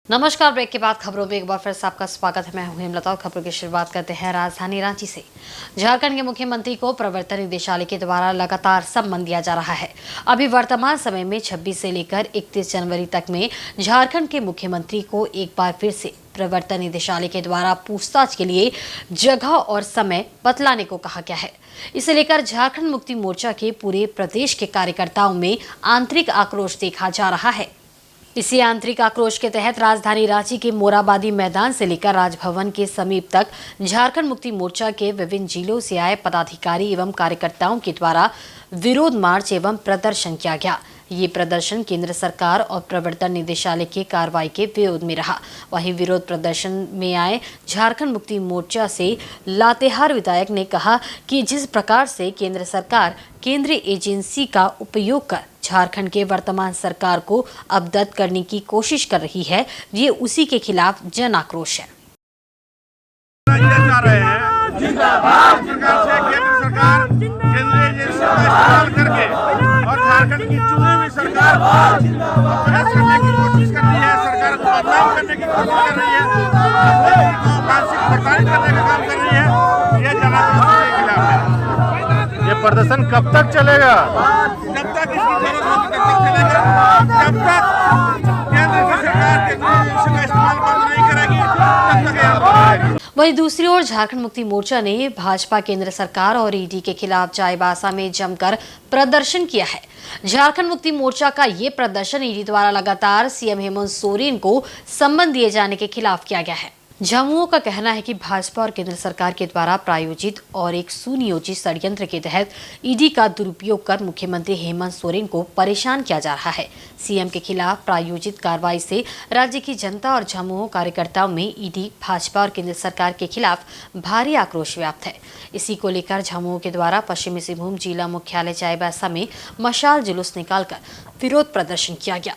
नमस्कार। ब्रेक के बाद खबरों में एक बार फिर से आपका स्वागत है। मैं हूं हेमलता और खबरों की शुरुआत करते हैं राजधानी रांची से। झारखंड के मुख्यमंत्री को प्रवर्तन निदेशालय के द्वारा लगातार सम्मान दिया जा रहा है। अभी वर्तमान समय में 26 से लेकर 31 जनवरी तक में झारखंड के मुख्यमंत्री को एक बार फिर से प्रवर्तन निदेशालय के द्वारा पूछताछ के लिए जगह और समय बतलाने को कहा गया है। इसे लेकर झारखंड मुक्ति मोर्चा के पूरे प्रदेश के कार्यकर्ताओं में आंतरिक आक्रोश देखा जा रहा है। इसी आंतरिक आक्रोश के तहत राजधानी रांची के मोराबादी मैदान से लेकर राजभवन के समीप तक झारखंड मुक्ति मोर्चा के विभिन्न जिलों से आए पदाधिकारी एवं कार्यकर्ताओं के द्वारा विरोध मार्च एवं प्रदर्शन किया गया। ये प्रदर्शन केंद्र सरकार और प्रवर्तन निदेशालय की कार्रवाई के विरोध में रहा। वहीं विरोध प्रदर्शन में आए झारखंड मुक्ति मोर्चा से लातेहार विधायक ने कहा कि जिस प्रकार से केंद्र सरकार केंद्रीय एजेंसी का उपयोग कर झारखंड के वर्तमान सरकार को अवगत करने की कोशिश कर रही है, ये उसी के खिलाफ जन आक्रोश है। जिंदाबाद केंद्र सरकार केंद्रीय एजेंसी का इस्तेमाल करके और झारखंड की चुनी हुई सरकार करने की कोशिश कर रही है। सरकार को बदनाम करने की कोशिश कर रही है, मानसिक प्रताड़ित करने का काम कर रही है। ये जनाक्रोश के खिलाफ है। ये प्रदर्शन कब तक चलेगा? जब तक इसकी जरूरत होगी तब तक चलेगा। जब तक केंद्र की सरकार केंद्रीय एजेंसी का इस्तेमाल बंद नहीं करेगी तब तक ये। वहीं दूसरी ओर झारखंड मुक्ति मोर्चा ने भाजपा केंद्र सरकार और ईडी के खिलाफ चाईबासा में जमकर प्रदर्शन किया है। झारखंड मुक्ति मोर्चा का ये प्रदर्शन ईडी द्वारा लगातार सीएम हेमंत सोरेन को सम्मान दिए जाने के खिलाफ किया गया है। झामुमो का कहना है कि भाजपा और केंद्र सरकार के द्वारा प्रायोजित और एक सुनियोजित षड्यंत्र के तहत ईडी का दुरुपयोग कर मुख्यमंत्री हेमंत सोरेन को परेशान किया जा रहा है। सीएम के खिलाफ प्रायोजित कार्रवाई से राज्य की जनता और झामुमो कार्यकर्ताओं में ईडी, भाजपा और केंद्र सरकार के खिलाफ भारी आक्रोश व्याप्त है। इसी को लेकर झामुमो के द्वारा पश्चिमी सिंहभूम जिला मुख्यालय चाईबासा में मशाल जुलूस निकालकर विरोध प्रदर्शन किया गया।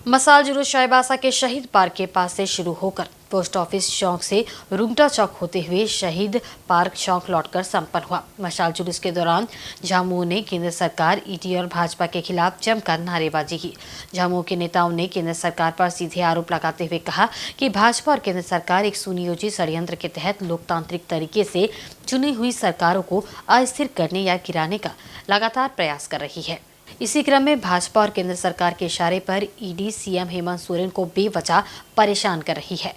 मशाल जुलूस चाईबासा के शहीद पार्क के पास से शुरू होकर पोस्ट ऑफिस चौक से रुंगटा चौक होते हुए शहीद पार्क चौक लौटकर संपन्न हुआ। मशाल जुलूस के दौरान झामुमो ने केंद्र सरकार, ईडी और भाजपा के खिलाफ जमकर नारेबाजी की। झामुमो के नेताओं ने केंद्र सरकार पर सीधे आरोप लगाते हुए कहा कि भाजपा और केंद्र सरकार एक सुनियोजित षड्यंत्र के तहत लोकतांत्रिक तरीके से चुनी हुई सरकारों को अस्थिर करने या गिराने का लगातार प्रयास कर रही है। इसी क्रम में भाजपा और केंद्र सरकार के इशारे पर ईडी सीएम हेमंत सोरेन को बेवजह परेशान कर रही है।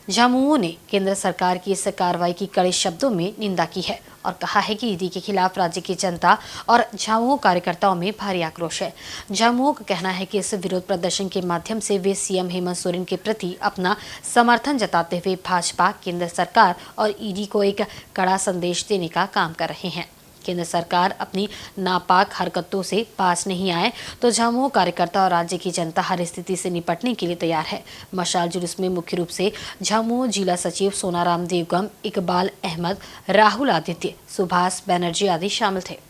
झामुमो ने केंद्र सरकार की इस कार्रवाई की कड़े शब्दों में निंदा की है और कहा है कि ईडी के खिलाफ राज्य की जनता और झामुमो कार्यकर्ताओं में भारी आक्रोश है। झामुमो का कहना है कि इस विरोध प्रदर्शन के माध्यम से वे सीएम हेमंत सोरेन के प्रति अपना समर्थन जताते हुए भाजपा, केंद्र सरकार और ईडी को एक कड़ा संदेश देने का काम कर रहे हैं। केंद्र सरकार अपनी नापाक हरकतों से पास नहीं आए तो झामुमो कार्यकर्ता और राज्य की जनता हर स्थिति से निपटने के लिए तैयार है। मशाल जुलूस में मुख्य रूप से झामुमो जिला सचिव सोनाराम देवगम, इकबाल अहमद, राहुल आदित्य, सुभाष बैनर्जी आदि शामिल थे।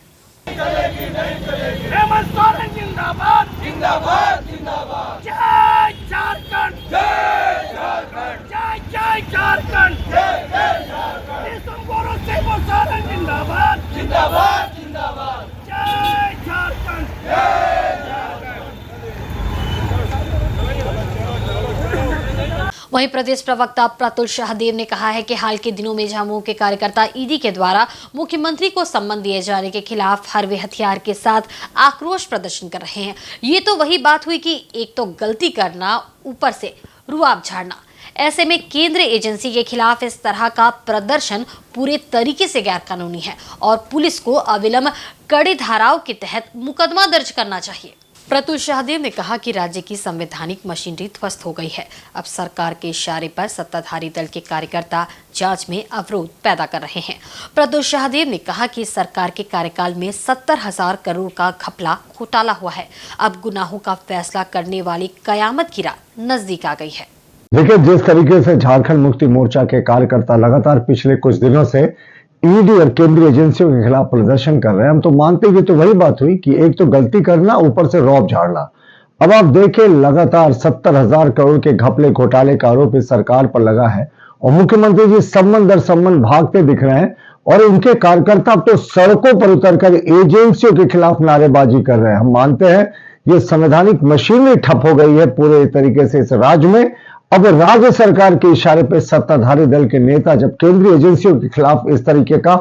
वहीं प्रदेश प्रवक्ता प्रतुल शाहदेव ने कहा है कि हाल के दिनों में झामुमो के कार्यकर्ता ईडी के द्वारा मुख्यमंत्री को सम्मान दिए जाने के खिलाफ हर वे हथियार के साथ आक्रोश प्रदर्शन कर रहे हैं। ये तो वही बात हुई कि एक तो गलती करना, ऊपर से रुआब झाड़ना। ऐसे में केंद्रीय एजेंसी के खिलाफ इस तरह का प्रदर्शन पूरे तरीके से गैरकानूनी है और पुलिस को अविलंब कड़ी धाराओं के तहत मुकदमा दर्ज करना चाहिए। प्रतुल शाहदेव ने कहा कि राज्य की संवैधानिक मशीनरी ध्वस्त हो गई है। अब सरकार के इशारे पर सत्ताधारी दल के कार्यकर्ता जांच में अवरोध पैदा कर रहे हैं। प्रतुल शाहदेव ने कहा कि सरकार के कार्यकाल में 70,000 करोड़ का घपला घोटाला हुआ है। अब गुनाहों का फैसला करने वाली कयामत की रात नजदीक आ गई है। देखिए, जिस तरीके से झारखंड मुक्ति मोर्चा के कार्यकर्ता लगातार पिछले कुछ दिनों से ईडी और केंद्रीय एजेंसियों के खिलाफ प्रदर्शन कर रहे हैं, हम तो मानते हैं कि तो वही बात हुई कि एक तो गलती करना, ऊपर से रौब झाड़ना। अब आप देखें, लगातार 70,000 करोड़ के घपले घोटाले का आरोप इस सरकार पर लगा है और मुख्यमंत्री जी सम्मन दर सम्मन भागते दिख रहे हैं और उनके कार्यकर्ता अब तो सड़कों पर उतरकर एजेंसियों के खिलाफ नारेबाजी कर रहे हैं। हम मानते हैं ये संवैधानिक मशीनरी ठप हो गई है पूरे तरीके से इस राज्य में अब राज्य सरकार के इशारे पर सत्ताधारी दल के नेता जब केंद्रीय एजेंसियों के खिलाफ इस तरीके का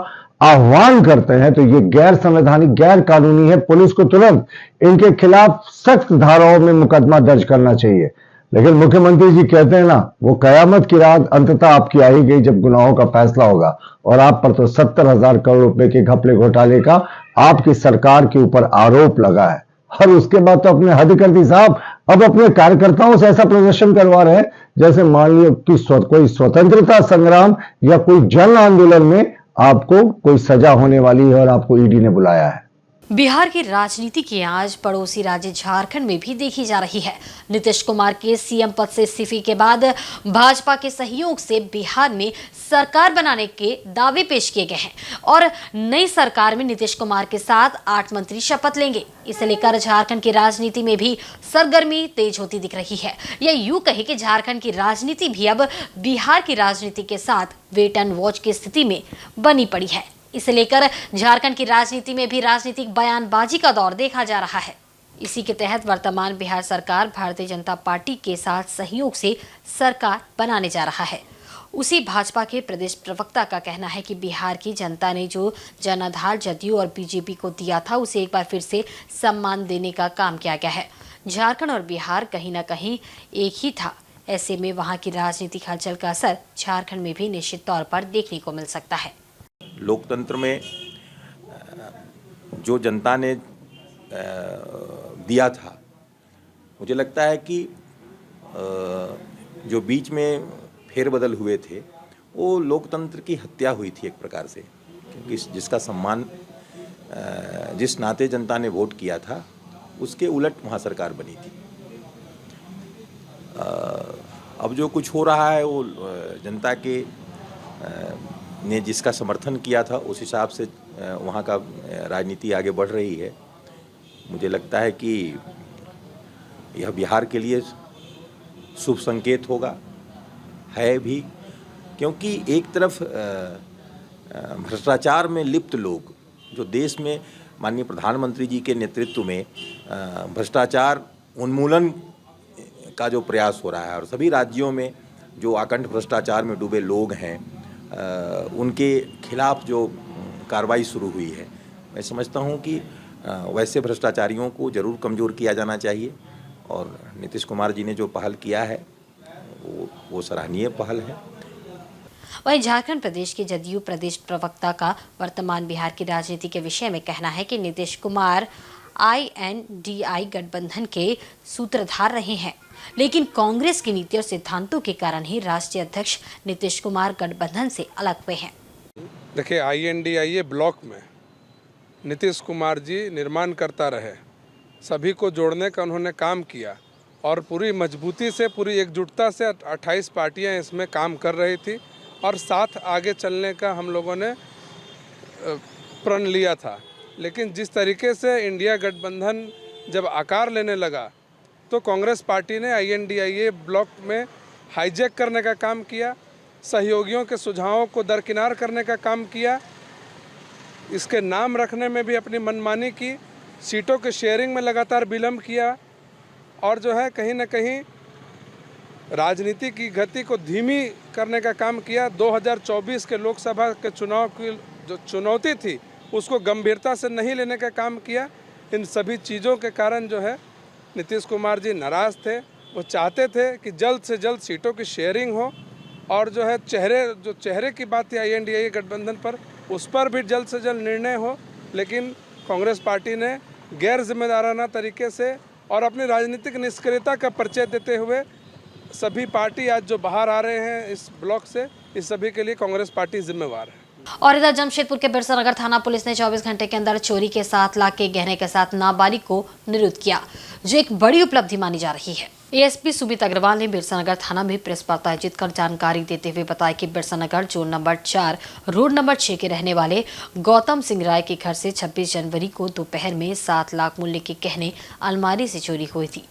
आह्वान करते हैं तो ये गैर संवैधानिक, गैर कानूनी है। पुलिस को तुरंत इनके खिलाफ सख्त धाराओं में मुकदमा दर्ज करना चाहिए। लेकिन मुख्यमंत्री जी कहते हैं ना, वो कयामत की रात अंततः आपकी आई गई जब गुनाहों का फैसला होगा। और आप पर तो 70,000 करोड़ रुपए के घपले घोटाले का आपकी सरकार के ऊपर आरोप लगा है। और उसके बाद तो अपने हद कर दी साहब। अब अपने कार्यकर्ताओं से ऐसा प्रदर्शन करवा रहे हैं जैसे मान लियो कि कोई स्वतंत्रता संग्राम या कोई जन आंदोलन में आपको कोई सजा होने वाली है और आपको ईडी ने बुलाया है। बिहार की राजनीति की आंच पड़ोसी राज्य झारखंड में भी देखी जा रही है। नीतीश कुमार के सीएम पद से इस्तीफे के बाद भाजपा के सहयोग से बिहार में सरकार बनाने के दावे पेश किए गए हैं और नई सरकार में नीतीश कुमार के साथ 8 मंत्री शपथ लेंगे। इसे लेकर झारखंड की राजनीति में भी सरगर्मी तेज होती दिख रही है। या यूं कहे कि झारखंड की राजनीति भी अब बिहार की राजनीति के साथ वेट एंड वॉच की स्थिति में बनी पड़ी है। इसे लेकर झारखंड की राजनीति में भी राजनीतिक बयानबाजी का दौर देखा जा रहा है। इसी के तहत वर्तमान बिहार सरकार भारतीय जनता पार्टी के साथ सहयोग से सरकार बनाने जा रहा है। उसी भाजपा के प्रदेश प्रवक्ता का कहना है कि बिहार की जनता ने जो जन आधार, जदयू और बीजेपी को दिया था उसे एक बार फिर से सम्मान देने का काम किया गया है। झारखंड और बिहार कहीं न कहीं एक ही था। ऐसे में वहां की राजनीतिक हलचल का असर झारखंड में भी निश्चित तौर पर देखने को मिल सकता है। लोकतंत्र में जो जनता ने दिया था, मुझे लगता है कि जो बीच में फेरबदल हुए थे वो लोकतंत्र की हत्या हुई थी एक प्रकार से, क्योंकि जिसका सम्मान जिस नाते जनता ने वोट किया था उसके उलट वहाँ सरकार बनी थी। अब जो कुछ हो रहा है वो जनता के ने जिसका समर्थन किया था उस हिसाब से वहाँ का राजनीति आगे बढ़ रही है। मुझे लगता है कि यह बिहार के लिए शुभ संकेत होगा, है भी, क्योंकि एक तरफ भ्रष्टाचार में लिप्त लोग जो देश में माननीय प्रधानमंत्री जी के नेतृत्व में भ्रष्टाचार उन्मूलन का जो प्रयास हो रहा है और सभी राज्यों में जो आकंठ भ्रष्टाचार में डूबे लोग हैं उनके खिलाफ जो कार्रवाई शुरू हुई है, मैं समझता हूं कि वैसे भ्रष्टाचारियों को ज़रूर कमज़ोर किया जाना चाहिए और नीतीश कुमार जी ने जो पहल किया है वो सराहनीय पहल है। वहीं झारखंड प्रदेश के जदयू प्रदेश प्रवक्ता का वर्तमान बिहार की राजनीति के विषय में कहना है कि नीतीश कुमार INDI गठबंधन के सूत्रधार रहे हैं, लेकिन कांग्रेस की नीति और सिद्धांतों के कारण ही राष्ट्रीय अध्यक्ष नीतीश कुमार गठबंधन से अलग हुए हैं। देखिए, INDI ब्लॉक में नीतीश कुमार जी निर्माण करता रहे, सभी को जोड़ने का उन्होंने काम किया और पूरी मजबूती से, पूरी एकजुटता से 28 पार्टियां इसमें काम कर रही थी और साथ आगे चलने का हम लोगों ने प्रण लिया था। लेकिन जिस तरीके से इंडिया गठबंधन जब आकार लेने लगा तो कांग्रेस पार्टी ने INDI ब्लॉक में हाईजैक करने का काम किया, सहयोगियों के सुझावों को दरकिनार करने का काम किया, इसके नाम रखने में भी अपनी मनमानी की, सीटों के शेयरिंग में लगातार विलम्ब किया और जो है कहीं ना कहीं राजनीति की गति को धीमी करने का काम किया। 2024 के लोकसभा के चुनाव की जो चुनौती थी उसको गंभीरता से नहीं लेने का काम किया। इन सभी चीज़ों के कारण जो है नीतीश कुमार जी नाराज़ थे। वो चाहते थे कि जल्द से जल्द सीटों की शेयरिंग हो और जो है चेहरे की बात थी INDI गठबंधन पर, उस पर भी जल्द से जल्द निर्णय हो। लेकिन कांग्रेस पार्टी ने गैर जिम्मेदाराना तरीके से और अपनी राजनीतिक निष्क्रियता का परिचय देते हुए सभी पार्टी आज जो बाहर आ रहे हैं इस ब्लॉक से, इस सभी के लिए कांग्रेस पार्टी जिम्मेवार है। और इधर जमशेदपुर के बिरसा नगर थाना पुलिस ने 24 घंटे के अंदर चोरी के 7 लाख के गहने के साथ नाबालिग को निरुद्ध किया, जो एक बड़ी उपलब्धि मानी जा रही है। ASP सुमित अग्रवाल ने बिरसा नगर थाना में प्रेस वार्ता आयोजित कर जानकारी देते हुए बताया कि बिरसा नगर जोन नंबर 4 रोड नंबर 6 के रहने वाले गौतम सिंह राय के घर से 26 जनवरी को दोपहर में 7 लाख मूल्य के गहने अलमारी से चोरी हुई थी,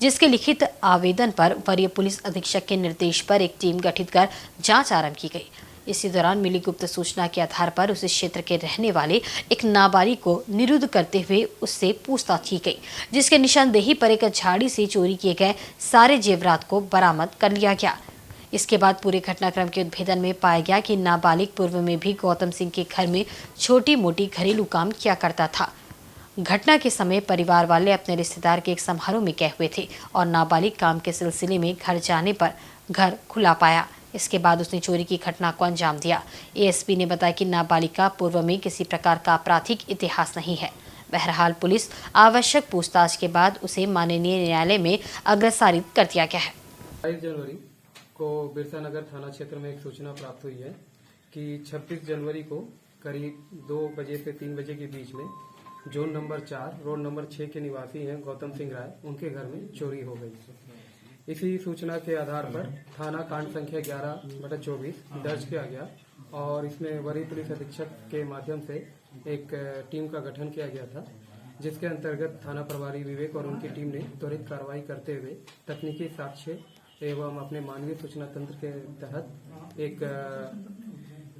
जिसके लिखित आवेदन पर वरीय पुलिस अधीक्षक के निर्देश पर एक टीम गठित कर जांच आरंभ की गई। इसी दौरान मिली गुप्त सूचना के आधार पर उस क्षेत्र के रहने वाले एक नाबालिग को निरुद्ध करते हुए उससे पूछताछ की गई, जिसके निशानदेही पर एक झाड़ी से चोरी किए गए सारे जेवरात को बरामद कर लिया गया। इसके बाद पूरे घटनाक्रम के उद्भेदन में पाया गया कि नाबालिग पूर्व में भी गौतम सिंह के घर में छोटी मोटी घरेलू काम किया करता था। घटना के समय परिवार वाले अपने रिश्तेदार के एक समारोह में गए हुए थे और नाबालिग काम के सिलसिले में घर जाने पर घर खुला पाया। इसके बाद उसने चोरी की घटना को अंजाम दिया। एएसपी ने बताया कि नाबालिग का पूर्व में किसी प्रकार का आपराधिक इतिहास नहीं है। बहरहाल पुलिस आवश्यक पूछताछ के बाद उसे माननीय न्यायालय में अग्रसारित कर दिया गया है। 22 जनवरी को बिरसा नगर थाना क्षेत्र में एक सूचना प्राप्त हुई है कि 26 जनवरी को करीब 2 बजे से 3 बजे के बीच में जोन नंबर 4 रोड नंबर 6 के निवासी हैं गौतम सिंह राय, उनके घर में चोरी हो गई। इसी सूचना के आधार पर थाना कांड संख्या 11/24 दर्ज किया गया और इसमें वरीय पुलिस अधीक्षक के माध्यम से एक टीम का गठन किया गया था, जिसके अंतर्गत थाना प्रभारी विवेक और उनकी टीम ने त्वरित कार्रवाई करते हुए तकनीकी साक्ष्य एवं अपने मानवीय सूचना तंत्र के तहत एक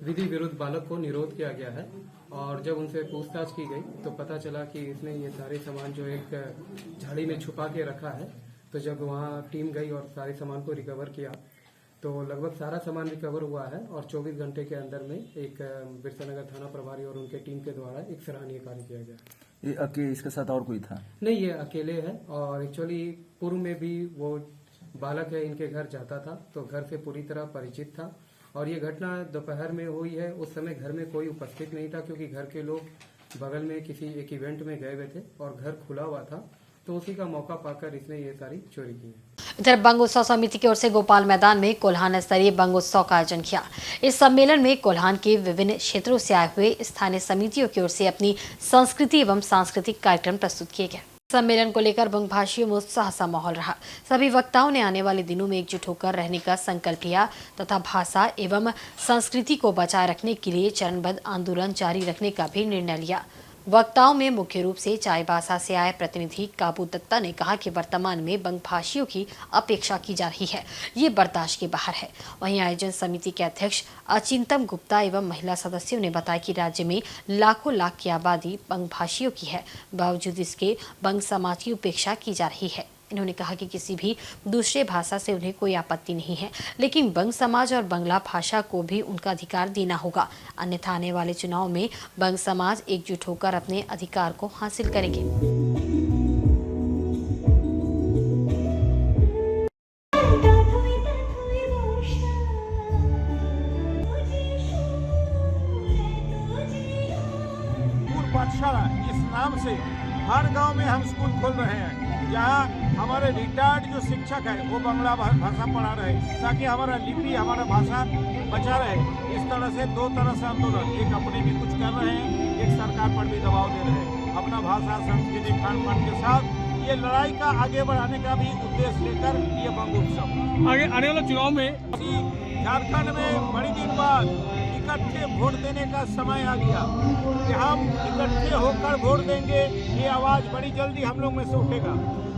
विधि विरुद्ध बालक को निरोध किया गया है। और जब उनसे पूछताछ की गई तो पता चला कि इसने ये सारे सामान जो एक झाड़ी में छुपा के रखा है। तो जब वहाँ टीम गई और सारे सामान को रिकवर किया तो लगभग सारा सामान रिकवर हुआ है और 24 घंटे के अंदर में एक बिरसा नगर थाना प्रभारी और उनके टीम के द्वारा एक सराहनीय कार्य किया गया। ये इसके साथ और कोई था? नहीं, ये अकेले है और एक्चुअली पूर्व में भी वो बालक है इनके घर जाता था तो घर से पूरी तरह परिचित था। और ये घटना दोपहर में हुई है। उस समय घर में कोई उपस्थित नहीं था क्योंकि घर के लोग बगल में किसी एक इवेंट में गए हुए थे और घर खुला हुआ था, तो उसी का मौका पाकर इसने ये सारी चोरी की है। इधर बंग उत्सव समिति की ओर से गोपाल मैदान में कोल्हान स्तरीय बंग उत्सव का आयोजन किया। इस सम्मेलन में कोल्हान के विभिन्न क्षेत्रों से आए हुए स्थानीय समितियों की ओर से अपनी संस्कृति एवं सांस्कृतिक कार्यक्रम प्रस्तुत किए गए। सम्मेलन को लेकर बंग भाषियों में उत्साह सा माहौल रहा। सभी वक्ताओं ने आने वाले दिनों में एकजुट होकर रहने का संकल्प लिया तथा भाषा एवं संस्कृति को बचाए रखने के लिए चरणबद्ध आंदोलन जारी रखने का भी निर्णय लिया। वक्ताओं में मुख्य रूप से चाईबासा से आए प्रतिनिधि काबू दत्ता ने कहा कि वर्तमान में बंग भाषियों की अपेक्षा की जा रही है, ये बर्दाश्त के बाहर है। वहीं आयोजन समिति के अध्यक्ष अचिंतम गुप्ता एवं महिला सदस्यों ने बताया कि राज्य में लाखों लाख की आबादी बंग भाषियों की है, बावजूद इसके बंग समाज की उपेक्षा की जा रही है। इन्होंने कहा कि किसी भी दूसरे भाषा से उन्हें कोई आपत्ति नहीं है, लेकिन बंग समाज और बंगला भाषा को भी उनका अधिकार देना होगा, अन्यथा आने वाले चुनाव में बंग समाज एकजुट होकर अपने अधिकार को हासिल करेंगे। पाठशाला इस नाम से हर गांव में हम स्कूल खोल रहे हैं, जहाँ हमारे रिटायर्ड जो शिक्षक है वो बंगला भाषा पढ़ा रहे, ताकि हमारा लिपि हमारा भाषा बचा रहे। इस तरह से दो तरह से आंदोलन, एक अपने भी कुछ कर रहे हैं, एक सरकार पर भी दबाव दे रहे हैं। अपना भाषा संस्कृति खान पान के साथ ये लड़ाई का आगे बढ़ाने का भी उद्देश्य लेकर ये बंग उत्सव आगे आने वाले चुनाव में झारखंड में बड़ी दिन बाद इकट्ठे वोट देने का समय आ गया कि हम इकट्ठे होकर वोट देंगे। ये आवाज़ बड़ी जल्दी हम लोग में से उठेगा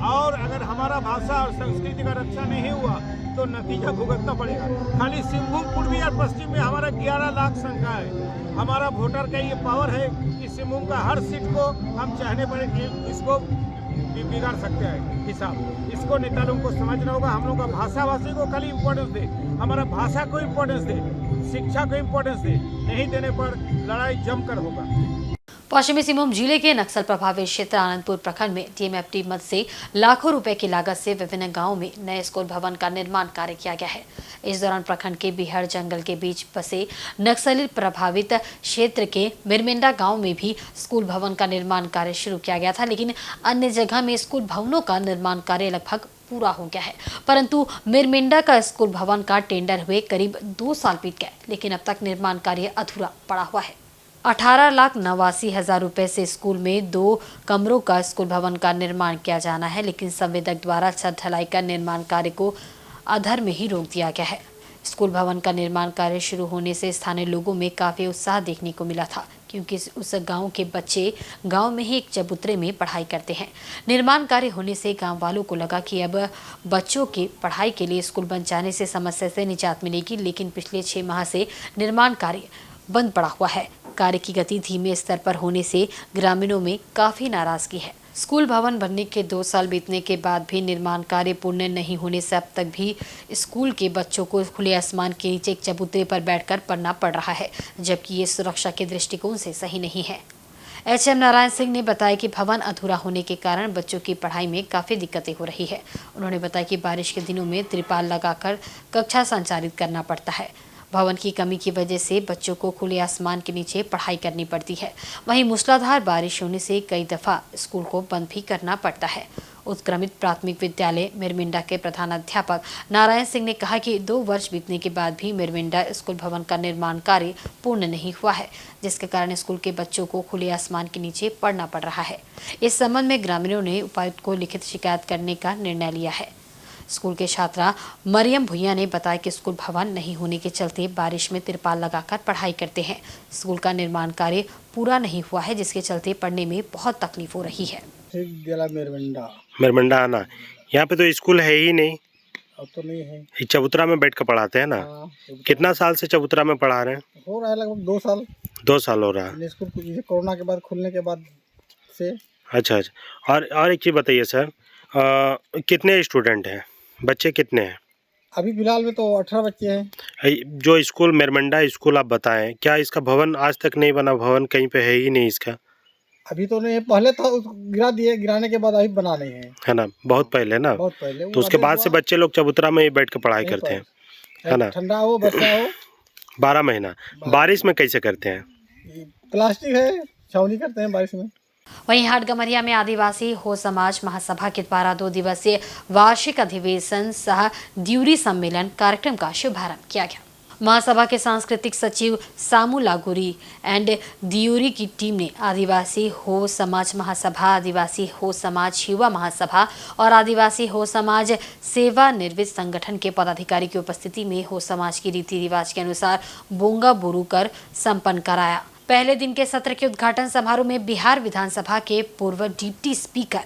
और अगर हमारा भाषा और संस्कृति का रक्षा नहीं हुआ तो नतीजा भुगतना पड़ेगा। खाली सिंहभूम पूर्वी और पश्चिम में हमारा 11 लाख संख्या है। हमारा वोटर का ये पावर है कि सिंहभूम का हर सीट को हम चाहने पड़े इसको बिगाड़ सकते हैं हिसाब। इसको नेता लोगों को समझना होगा। हम लोग का भाषा भाषी को खाली इम्पोर्टेंस दे, हमारा भाषा को इम्पोर्टेंस दे, शिक्षा को इम्पोर्टेंस दे, नहीं देने पर लड़ाई जमकर होगा। पश्चिमी सिंहभूम जिले के नक्सल प्रभावित क्षेत्र आनंदपुर प्रखंड में टीएमएफटी मद से लाखों रुपए की लागत से विभिन्न गांवों में नए स्कूल भवन का निर्माण कार्य किया गया है। इस दौरान प्रखंड के बिहार जंगल के बीच बसे नक्सली प्रभावित क्षेत्र के मिरमेंडा गांव में भी स्कूल भवन का निर्माण कार्य शुरू किया गया था, लेकिन अन्य जगह में स्कूल भवनों का निर्माण कार्य लगभग पूरा हो गया है। परंतु मिरमेंडा का स्कूल भवन का टेंडर हुए करीब 2 साल बीत गए, लेकिन अब तक निर्माण कार्य अधूरा पड़ा हुआ है। 18,89,000 रुपए से स्कूल में 2 कमरों का स्कूल भवन का निर्माण किया जाना है, लेकिन संवेदक द्वारा छत ढलाई का निर्माण कार्य को अधर में ही रोक दिया गया है। स्कूल भवन का निर्माण कार्य शुरू होने से स्थानीय लोगों में काफी उत्साह देखने को मिला था, क्योंकि उस गांव के बच्चे गांव में ही एक चबूतरे में पढ़ाई करते हैं। निर्माण कार्य होने से गांव वालों को लगा कि अब बच्चों की पढ़ाई के लिए स्कूल बन जाने से समस्या से निजात मिलेगी, लेकिन पिछले 6 माह से निर्माण कार्य बंद पड़ा हुआ है। कार्य की गति धीमे स्तर पर होने से ग्रामीणों में काफी नाराजगी है। स्कूल भवन बनने के 2 साल बीतने के बाद भी निर्माण कार्य पूर्ण नहीं होने से अब तक भी स्कूल के बच्चों को खुले आसमान के नीचे एक चबूतरे पर बैठकर पढ़ना पड़ रहा है, जबकि ये सुरक्षा के दृष्टिकोण से सही नहीं है। एचएम नारायण सिंह ने बताया कि भवन अधूरा होने के कारण बच्चों की पढ़ाई में काफ़ी दिक्कतें हो रही है। उन्होंने बताया कि बारिश के दिनों में त्रिपाल लगाकर कक्षा संचालित करना पड़ता है। भवन की कमी की वजह से बच्चों को खुले आसमान के नीचे पढ़ाई करनी पड़ती है। वहीं मूसलाधार बारिश होने से कई दफ़ा स्कूल को बंद भी करना पड़ता है। उत्क्रमित प्राथमिक विद्यालय मिरमिंडा के प्रधानाध्यापक नारायण सिंह ने कहा कि 2 वर्ष बीतने के बाद भी मिरमिंडा स्कूल भवन का निर्माण कार्य पूर्ण नहीं हुआ है, जिसके कारण स्कूल के बच्चों को खुले आसमान के नीचे पढ़ना पड़ रहा है। इस संबंध में ग्रामीणों ने उपायुक्त को लिखित शिकायत करने का निर्णय लिया है। स्कूल के छात्रा मरियम भुइया ने बताया कि स्कूल भवन नहीं होने के चलते बारिश में तिरपाल लगाकर पढ़ाई करते हैं। स्कूल का निर्माण कार्य पूरा नहीं हुआ है, जिसके चलते पढ़ने में बहुत तकलीफ हो रही है। मिरमिंडा आना, यहाँ पे तो स्कूल है ही नहीं। अब तो नहीं है। ये चबूतरा में बैठ कर पढ़ाते हैं ना। कितना साल से चबूतरा में पढ़ा रहे हैं? हो रहा है लगभग 2 साल। 2 साल हो रहा है स्कूल कोरोना के बाद खुलने के बाद से। अच्छा। और एक चीज़ बताइए सर, कितने स्टूडेंट हैं, बच्चे कितने हैं? अभी फिलहाल में तो 18 बच्चे हैं। जो स्कूल मिरमिंडा स्कूल आप बताएं, क्या इसका भवन आज तक नहीं बना? भवन कहीं पे है ही नहीं इसका। अभी तो नहीं, पहले था गिरा दिए, गिराने के बाद अभी बना नहीं है ना, बहुत पहले ना। बहुत पहले। तो उसके बाद से बच्चे लोग चबूतरा में ही बैठ कर पढ़ाई करते हैं, है ना। ठंडा हो बरसा हो 12 महीना। बारिश में कैसे करते हैं? प्लास्टिक है, छावनी करते हैं बारिश में। वहीं हाटगम्हरिया में आदिवासी हो समाज महासभा के द्वारा 2 दिवसीय वार्षिक अधिवेशन सह ड्यूरी सम्मेलन कार्यक्रम का शुभारंभ किया गया। महासभा के सांस्कृतिक सचिव सामू लागुरी एंड दियोरी की टीम ने आदिवासी हो समाज महासभा, आदिवासी हो समाज युवा महासभा और आदिवासी हो समाज सेवानिवृत्त संगठन के पदाधिकारी की उपस्थिति में हो समाज की रीति रिवाज के अनुसार बोंगा बुरू कर संपन्न कराया। पहले दिन के सत्र के उद्घाटन समारोह में बिहार विधानसभा के पूर्व डिप्टी स्पीकर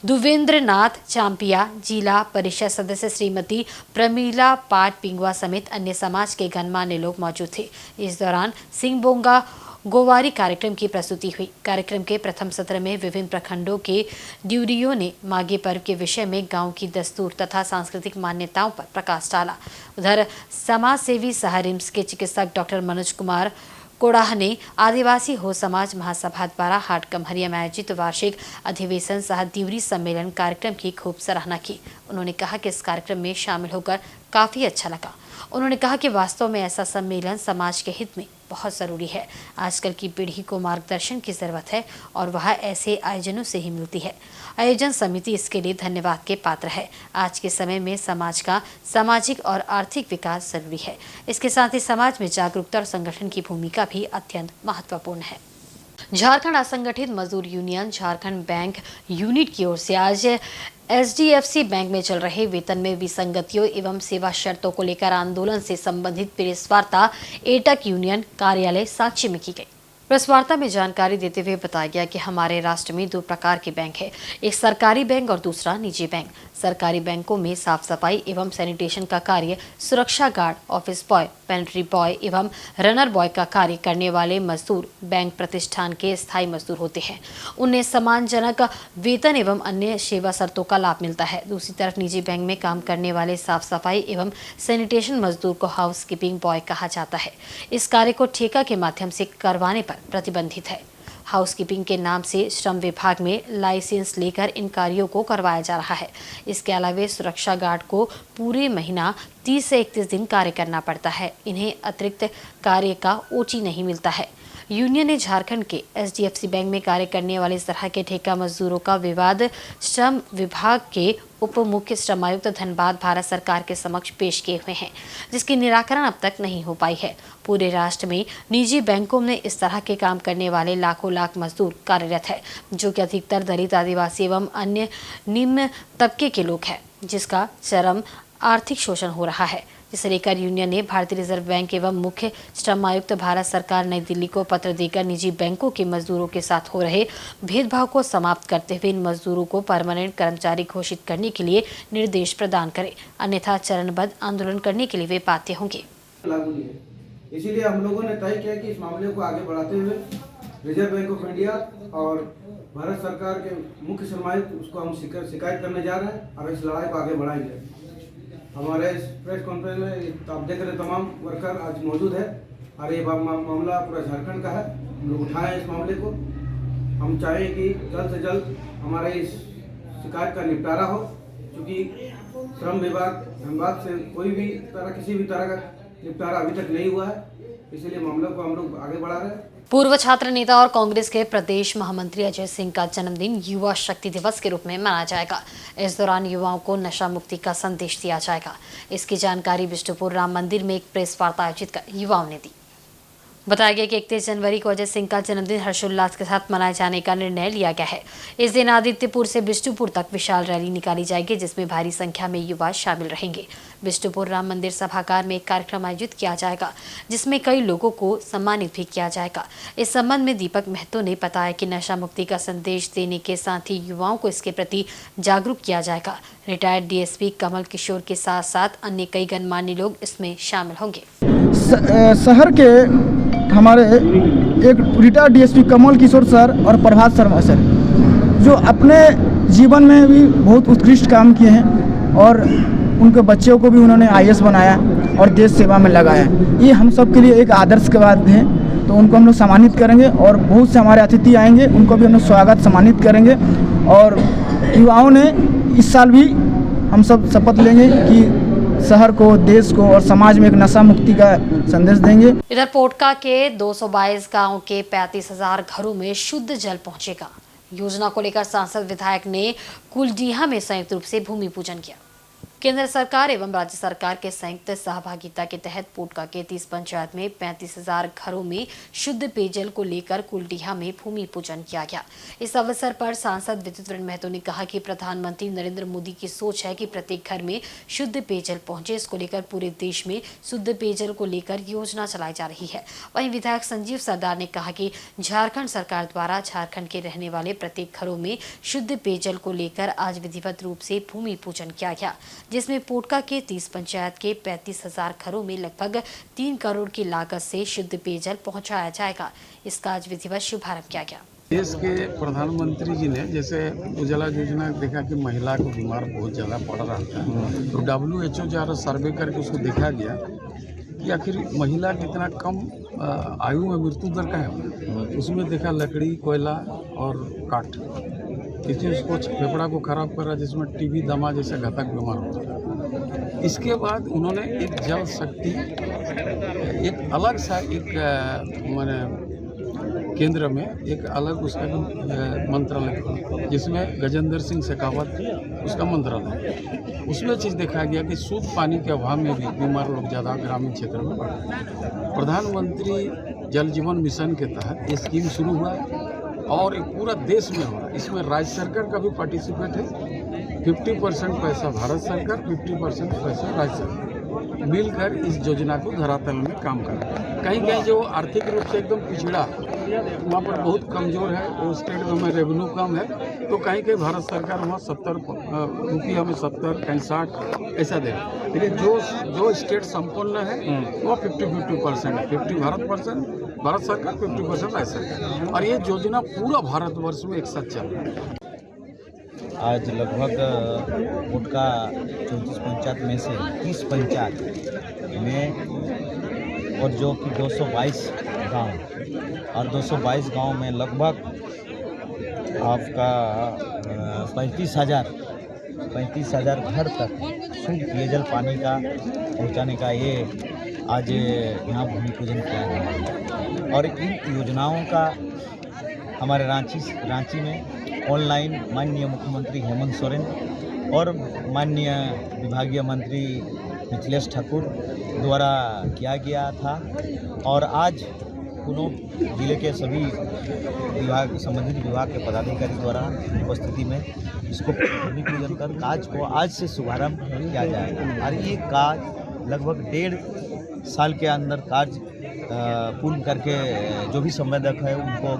दुवेंद्र नाथ चांपिया, जिला परिषद सदस्य श्रीमती प्रमीला पाट पिंगवा समेत अन्य समाज के गणमान्य लोग मौजूद थे। इस दौरान सिंह बोंगा गोवारी कार्यक्रम की प्रस्तुति हुई। कार्यक्रम के प्रथम सत्र में विभिन्न प्रखंडों के ड्यूरियों ने माघी पर्व के विषय में गांव की दस्तूर तथा सांस्कृतिक मान्यताओं पर प्रकाश डाला। उधर समाज सेवी सह रिम्स के चिकित्सक डॉक्टर मनोज कुमार कोड़ाह ने आदिवासी हो समाज महासभा द्वारा हाटगम्हरिया में आयोजित वार्षिक अधिवेशन सह ड्यूरी सम्मेलन कार्यक्रम की खूब सराहना की। उन्होंने कहा कि इस कार्यक्रम में शामिल होकर काफी अच्छा लगा। उन्होंने कहा कि वास्तव में ऐसा सम्मेलन समाज के हित में बहुत ज़रूरी है। आजकल की पीढ़ी को मार्गदर्शन की ज़रूरत है और वह ऐसे आयोजनों से ही मिलती है। आयोजन समिति इसके लिए धन्यवाद के पात्र है। आज के समय में समाज का सामाजिक और आर्थिक विकास जरूरी है। इसके साथ ही समाज में जागरूकता और संगठन की भूमिका भी अत्यंत महत्वपूर्ण है। झारखंड असंगठित मजदूर यूनियन झारखंड बैंक यूनिट की ओर से आज एचडीएफसी बैंक में चल रहे वेतन में विसंगतियों एवं सेवा शर्तों को लेकर आंदोलन से संबंधित प्रेस वार्ता एटक यूनियन कार्यालय साक्षी में की गई। प्रेस वार्ता में जानकारी देते हुए बताया गया कि हमारे राष्ट्र में 2 प्रकार के बैंक है, एक सरकारी बैंक और दूसरा निजी बैंक। सरकारी बैंकों में साफ सफाई एवं सैनिटेशन का कार्य सुरक्षा guard, office boy, pantry boy एवं रनर बॉय का कार्य करने वाले मजदूर बैंक प्रतिष्ठान के स्थायी मजदूर होते हैं। उन्हें सम्मानजनक वेतन एवं अन्य सेवा शर्तों का लाभ मिलता है। दूसरी तरफ निजी बैंक में काम करने वाले साफ सफाई एवं सैनिटेशन मजदूर को हाउस कीपिंग बॉय कहा जाता है। इस कार्य को ठेका के माध्यम से करवाने पर प्रतिबंधित है। हाउसकीपिंग के नाम से श्रम विभाग में लाइसेंस लेकर इन कार्यों को करवाया जा रहा है। इसके अलावा सुरक्षा गार्ड को पूरे महीना 30 से 31 दिन कार्य करना पड़ता है। इन्हें अतिरिक्त कार्य का ओटी नहीं मिलता है। यूनियन ने झारखंड के एचडीएफसी बैंक में कार्य करने वाले इस तरह के ठेका मजदूरों का विवाद श्रम विभाग के उप मुख्य श्रमायुक्त धनबाद भारत सरकार के समक्ष पेश किए हुए हैं, जिसकी निराकरण अब तक नहीं हो पाई है। पूरे राष्ट्र में निजी बैंकों में इस तरह के काम करने वाले लाखों लाख मजदूर कार्यरत है, जो कि अधिकतर दलित, आदिवासी एवं अन्य निम्न तबके के लोग हैं, जिसका चरम आर्थिक शोषण हो रहा है। इसे लेकर यूनियन ने भारतीय रिजर्व बैंक एवं मुख्य श्रम आयुक्त भारत सरकार नई दिल्ली को पत्र देकर निजी बैंकों के मजदूरों के साथ हो रहे भेदभाव को समाप्त करते हुए इन मजदूरों को परमानेंट कर्मचारी घोषित करने के लिए निर्देश प्रदान करे, अन्यथा चरणबद्ध आंदोलन करने के लिए वे बाध्य होंगे। लागू नहीं है, इसीलिए हम लोगों ने तय किया कि इस मामले को आगे बढ़ाते हुए रिजर्व बैंक ऑफ इंडिया और भारत सरकार के मुख्य श्रम आयुक्त उसको हम शिकायत करने जा रहे हैं और इस लड़ाई को आगे बढ़ाएंगे। हमारे इस प्रेस कॉन्फ्रेंस में आप देख रहे तमाम वर्कर आज मौजूद है और ये मामला पूरा झारखंड का है। हम लोग उठाएं इस मामले को। हम चाहें कि जल्द से जल्द हमारे इस शिकायत का निपटारा हो, क्योंकि श्रम विभाग धनबाद से कोई भी किसी भी तरह का निपटारा अभी तक नहीं हुआ है, इसीलिए मामले को हम लोग आगे बढ़ा रहे हैं। पूर्व छात्र नेता और कांग्रेस के प्रदेश महामंत्री अजय सिंह का जन्मदिन युवा शक्ति दिवस के रूप में मनाया जाएगा। इस दौरान युवाओं को नशा मुक्ति का संदेश दिया जाएगा। इसकी जानकारी बिष्टुपुर राम मंदिर में एक प्रेस वार्ता आयोजित कर युवाओं ने दी। बताया गया कि 31 जनवरी को अजय सिंह का जन्मदिन हर्षोल्लास के साथ मनाए जाने का निर्णय लिया गया है। इस दिन आदित्यपुर से बिष्टुपुर तक विशाल रैली निकाली जाएगी, जिसमें भारी संख्या में युवा शामिल रहेंगे। बिष्टुपुर राम मंदिर सभागार में एक कार्यक्रम आयोजित किया जाएगा, जिसमें कई लोगों को सम्मानित भी किया जाएगा। इस संबंध में दीपक महतो ने बताया कि नशा मुक्ति का संदेश देने के साथ ही युवाओं को इसके प्रति जागरूक किया जाएगा। रिटायर्ड डीएसपी कमल किशोर के साथ साथ अन्य कई गणमान्य लोग इसमें शामिल होंगे। शहर के हमारे एक retired DSP Kamal Kishore sir और प्रभात शर्मा सर, जो अपने जीवन में भी बहुत उत्कृष्ट काम किए हैं और उनके बच्चों को भी उन्होंने आईएएस बनाया और देश सेवा में लगाया। ये हम सब के लिए एक आदर्श के बात है, तो उनको हम लोग सम्मानित करेंगे और बहुत से हमारे अतिथि आएंगे, उनको भी हम लोग स्वागत सम्मानित करेंगे। और युवाओं ने इस साल भी हम सब शपथ लेंगे कि शहर को, देश को और समाज में एक नशा मुक्ति का संदेश देंगे। इधर पोटका के 222 गांव के 35,000 घरों में शुद्ध जल पहुंचेगा। योजना को लेकर सांसद विधायक ने कुलडीहा में संयुक्त रूप से भूमि पूजन किया। केंद्र सरकार एवं राज्य सरकार के संयुक्त सहभागिता के तहत पोटका के 30 पंचायत में 35,000 घरों में शुद्ध पेयजल को लेकर कुलडीहा में भूमि पूजन किया गया। इस अवसर पर सांसद विद्युत महतो ने कहा कि प्रधानमंत्री नरेंद्र मोदी की सोच है कि प्रत्येक घर में शुद्ध पेयजल पहुंचे। इसको लेकर पूरे देश में शुद्ध पेयजल को लेकर योजना चलाई जा रही है। वहीं विधायक संजीव सरदार ने कहा कि झारखंड सरकार द्वारा झारखंड के रहने वाले प्रत्येक घरों में शुद्ध पेयजल को लेकर आज विधिवत रूप से भूमि पूजन किया गया, जिसमें पोटका के 30 पंचायत के 35,000 घरों में लगभग 3 करोड़ की लागत से शुद्ध पेयजल पहुंचाया जाएगा। इसका आज विधिवत शुभारंभ किया गया। देश के प्रधानमंत्री जी ने जैसे उज्ज्वला योजना देखा कि महिला को बीमार बहुत ज़्यादा पड़ रहा था, तो WHO द्वारा सर्वे करके उसको देखा गया कि आखिर महिला कितना कम आयु में मृत्यु दर का है। उसमें देखा लकड़ी, कोयला और काठ, किसी उसको फेफड़ा को खराब कर रहा, जिसमें टीबी, दमा जैसे घातक बीमार हो रहा। इसके बाद उन्होंने एक जल शक्ति, एक अलग सा एक माने केंद्र में एक अलग उसका मंत्रालय खोला, जिसमें गजेंद्र सिंह शेखावत उसका मंत्रालय। उसमें चीज़ देखा गया कि शुद्ध पानी के अभाव में भी बीमार लोग ज़्यादा ग्रामीण क्षेत्र में बढ़ रहे। प्रधानमंत्री जल जीवन मिशन के तहत ये स्कीम शुरू हुआ और एक पूरा देश में हो रहा है। इसमें राज्य सरकार का भी पार्टिसिपेट है। 50% पैसा भारत सरकार, 50% पैसा राज्य सरकार मिलकर इस योजना को धरातल में काम कर रहे हैं। कहीं कहीं जो आर्थिक रूप से एकदम पिछड़ा, वहाँ पर बहुत कमज़ोर है, वो स्टेट में रेवेन्यू कम है, तो कहीं कहीं भारत सरकार वहाँ 70 रुपया में 70, कहीं 60 ऐसा दे। लेकिन जो स्टेट संपन्न है वो 50% है। 50 भारत सरकार, 50% राज्य सरकार, और ये योजना पूरा भारतवर्ष में एक साथ चल रहा है। आज लगभग पोटका 34 पंचायत में से 30 पंचायत में और जो कि 222 गांव और 222 गांव में लगभग आपका 35,000 घर तक शुद्ध पेयजल पानी का पहुंचाने का ये आज यहाँ भूमि पूजन किया गया है। और इन योजनाओं का हमारे रांची में ऑनलाइन माननीय मुख्यमंत्री हेमंत सोरेन और माननीय विभागीय मंत्री मिथिलेश ठाकुर द्वारा किया गया था। और आज कुनो जिले के सभी संबंधित विभाग के पदाधिकारी द्वारा उपस्थिति में इसको भूमि पूजन कर काज को आज से शुभारंभ किया जाएगा। और ये काज लगभग 1.5 साल के अंदर कार्य पूर्ण करके जो भी संवेदक है उनको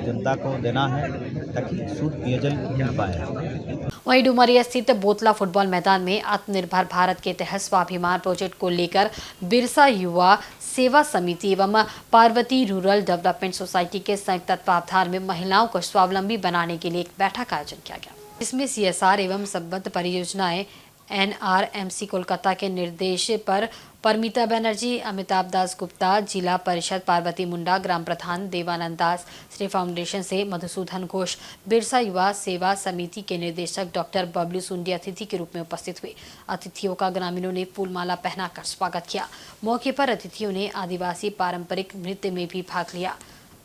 जनता को देना है ताकि शुद्ध पेयजल मिल पाए। वहीं डुमरिया स्थित बोतला फुटबॉल मैदान में आत्मनिर्भर भारत के तहत स्वाभिमान प्रोजेक्ट को लेकर बिरसा युवा सेवा समिति एवं पार्वती रूरल डेवलपमेंट सोसाइटी के संयुक्त तत्वावधान में महिलाओं को स्वावलंबी बनाने के लिए एक बैठक का आयोजन किया गया। इसमें CSR एवं संबद्ध परियोजनाएं NRMC कोलकाता के निर्देश पर परमिता बनर्जी, अमिताभ दास गुप्ता, जिला परिषद पार्वती मुंडा, ग्राम प्रधान देवानंद दास, श्री फाउंडेशन से मधुसूदन घोष, बिरसा युवा सेवा समिति के निदेशक डॉक्टर बबलू सुंडी अतिथि के रूप में उपस्थित हुए। अतिथियों का ग्रामीणों ने फूलमाला पहनाकर स्वागत किया। मौके पर अतिथियों ने आदिवासी पारंपरिक नृत्य में भी भाग लिया।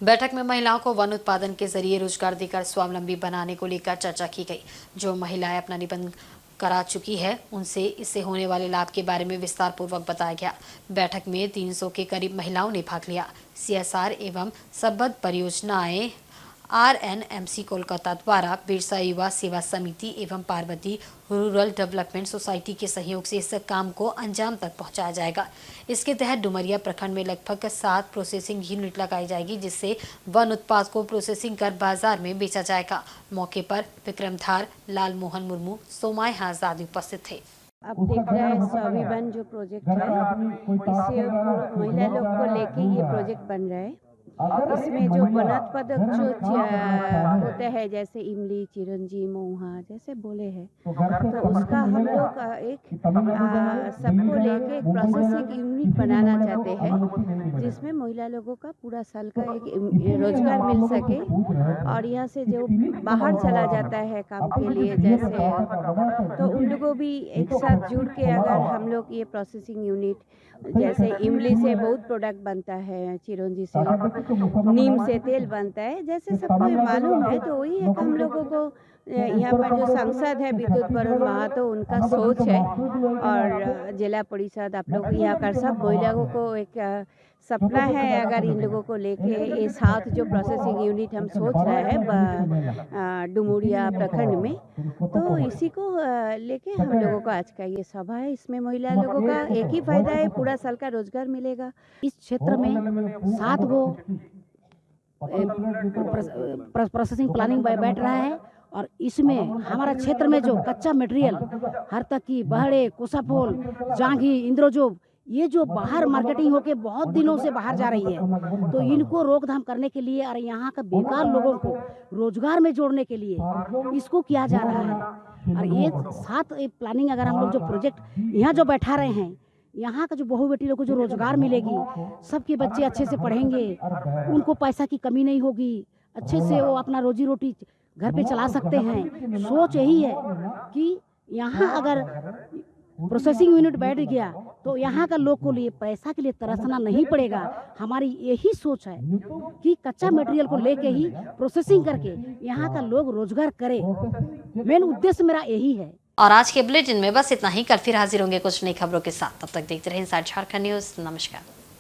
बैठक में महिलाओं को वन उत्पादन के जरिए रोजगार देकर स्वावलंबी बनाने को लेकर चर्चा की गई। जो महिलाएं अपना निबंधन करा चुकी है उनसे इससे होने वाले लाभ के बारे में विस्तार पूर्वक बताया गया। बैठक में 300 के करीब महिलाओं ने भाग लिया। CSR एवं संबद्ध परियोजनाएं RNMC कोलकाता द्वारा बिरसा युवा सेवा समिति एवं पार्वती रूरल डेवलपमेंट सोसाइटी के सहयोग से इस काम को अंजाम तक पहुंचाया जाएगा। इसके तहत डुमरिया प्रखंड में लगभग 7 प्रोसेसिंग यूनिट लगाई जाएगी, जिससे वन उत्पाद को प्रोसेसिंग कर बाजार में बेचा जाएगा। मौके पर विक्रमधार, लाल मोहन मुर्मू, सोमाय आजाद उपस्थित थे। अब देख रहे हैं स्वाभिमान जो प्रोजेक्ट है, इससे महिला लोग को लेके ये प्रोजेक्ट बन रहा है। इसमें जो वनोत्पादक जो होते हैं जैसे इमली, चिरंजी, महुआ जैसे बोले हैं, तो उसका हम लोग एक सबको लेके एक प्रोसेसिंग यूनिट बनाना चाहते हैं, जिसमें महिला लोगों का पूरा साल का एक रोजगार मिल सके और यहाँ से जो बाहर चला जाता है काम के लिए जैसे, तो उन लोगों भी एक साथ जुड़ के अगर हम लोग ये प्रोसेसिंग यूनिट, जैसे इमली से बहुत प्रोडक्ट बनता है, चिरंजी से, नीम से तेल बनता है, जैसे सबको मालूम है, तो वही है हम लोगों को यहाँ पर जो सांसद है विद्युत वरुण महातो, उनका सोच है और जिला परिषद आप लोग यहाँ कर सब महिलाओं को एक सपना है अगर इन लोगों को लेके ये 7 जो प्रोसेसिंग यूनिट हम सोच रहे हैं डुमरिया प्रखंड में, तो इसी को लेके हम लोगों का आज का ये सभा है। इसमें महिला लोगों का एक ही फायदा है, पूरा साल का रोजगार मिलेगा। इस क्षेत्र में 7 गो प्रोसेसिंग प्लानिंग बैठ रहा है और इसमें हमारा क्षेत्र में जो कच्चा मटेरियल हर तक की बहड़े, कोसाफोल, जांघी, इंद्रजोब, ये जो बाहर मार्केटिंग होके बहुत दिनों से बाहर जा रही है, तो इनको रोकथाम करने के लिए और यहाँ का बेकार लोगों को रोजगार में जोड़ने के लिए इसको किया जा रहा है। और ये 7 प्लानिंग अगर हम लोग जो प्रोजेक्ट यहाँ जो बैठा रहे हैं, यहाँ का जो बहू बेटी लोग को जो रोजगार मिलेगी, सबके बच्चे अच्छे से पढ़ेंगे, उनको पैसा की कमी नहीं होगी, अच्छे से वो अपना रोजी रोटी घर पे चला सकते हैं। सोच यही है कि यहाँ अगर प्रोसेसिंग यूनिट बैठ गया तो यहाँ का लोग को लिए पैसा के लिए तरसना नहीं पड़ेगा। हमारी यही सोच है कि कच्चा मटेरियल को लेके ही प्रोसेसिंग करके यहाँ का लोग रोजगार करे। मेन उद्देश्य मेरा यही है। और आज के बुलेटिन में बस इतना ही। कल फिर हाजिर होंगे कुछ नई खबरों के साथ। तब तक देखते रहें इनसाइड झारखंड न्यूज। नमस्कार।